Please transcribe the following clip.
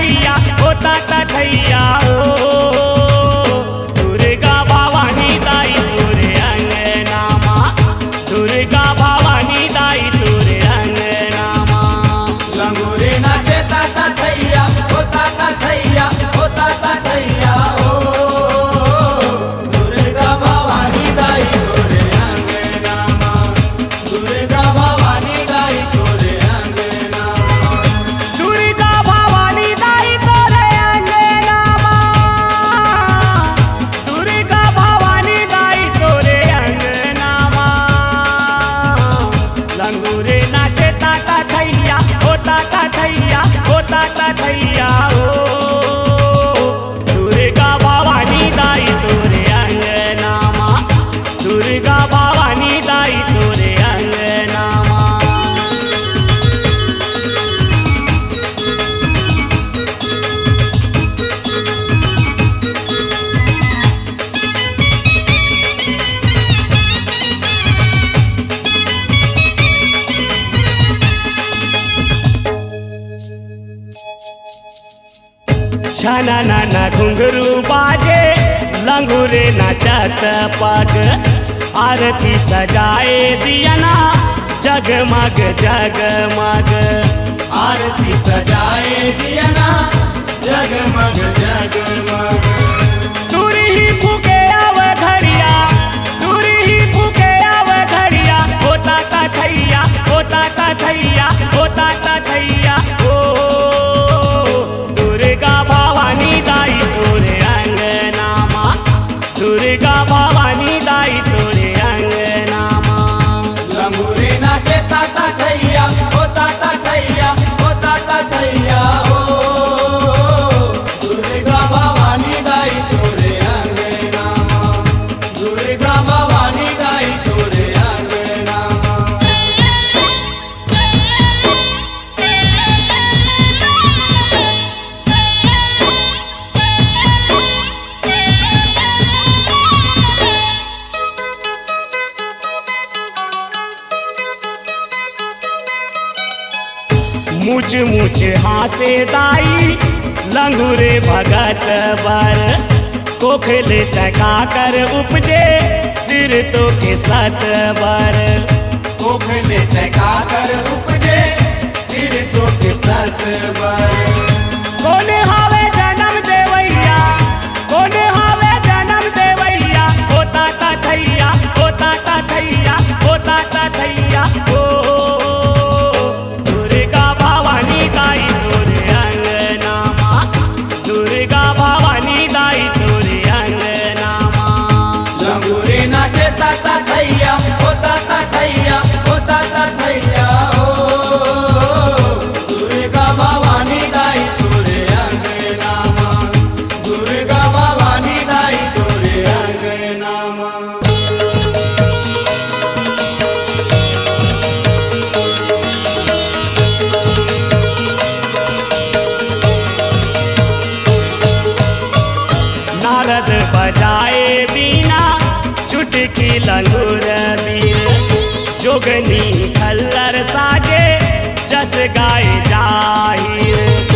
थैया होता थैया हो दुर्गा भवानी दाई तोरे अंगनामा दुर्गा भवानी दाई तोरे अंगनामा लंगूरे नाचे ताता थैया होता थैया हो दुर्गा भवानी दाई तोरे अंगनामा दुर्गा भवानी दाई तोरे अंगनामा दुर्गा भवानी दाई तोरे अंगनामा दुर्गा भवानी दाई तोरे अंगनामा लंगूरे नाचे ताता थैया होता थैया हो दुर्गा भवानी दाई तोरे अंगनामा दुर्गा भवानी दाई तोरे अंगनामा छना नाना घुंघरू बाजे लंगूरे नाचत पग आरती सजाए दियना जगमग जगमग आरती सजाए दिया ना जगमग जगमग दूरी ही फूके आव घड़िया दूरी ही फूके आव घड़िया होता थैया ओ दुर्गा भवानी दाई तोरे अंगनामा दुर्गा भवानी दाई तोरे अंगनामा लंगूरे नाचे ताता थैया होता थैया हो दुर्गा भवानी दाई तोरे अंगनामा दुर्गा भवानी दाई तोरे अंगनामा मुझ हासे दाई लंगूरे भगत बर कोखले तका कर उपजे सिर तो के सत बर कोखले तका कर उपजे सिर तो के सत बर कौन हावे जन्म देवैया कौन हावे जन्म देवैया होता थैया ओ दुर्गा भवानी दाई तोरे अंगनामा दुर्गा भवानी दाई तोरे अंगनामा लंगूरे नाचे ताता थैया होता थैया हो दुर्गा भवानी दाई तोरे अंगनामा दुर्गा भवानी दाई तोरे अंगनामा नारद बजाए बीना चुटकी लंगूर बीन जोगनी खल्लर साजे जस गाए जाहिर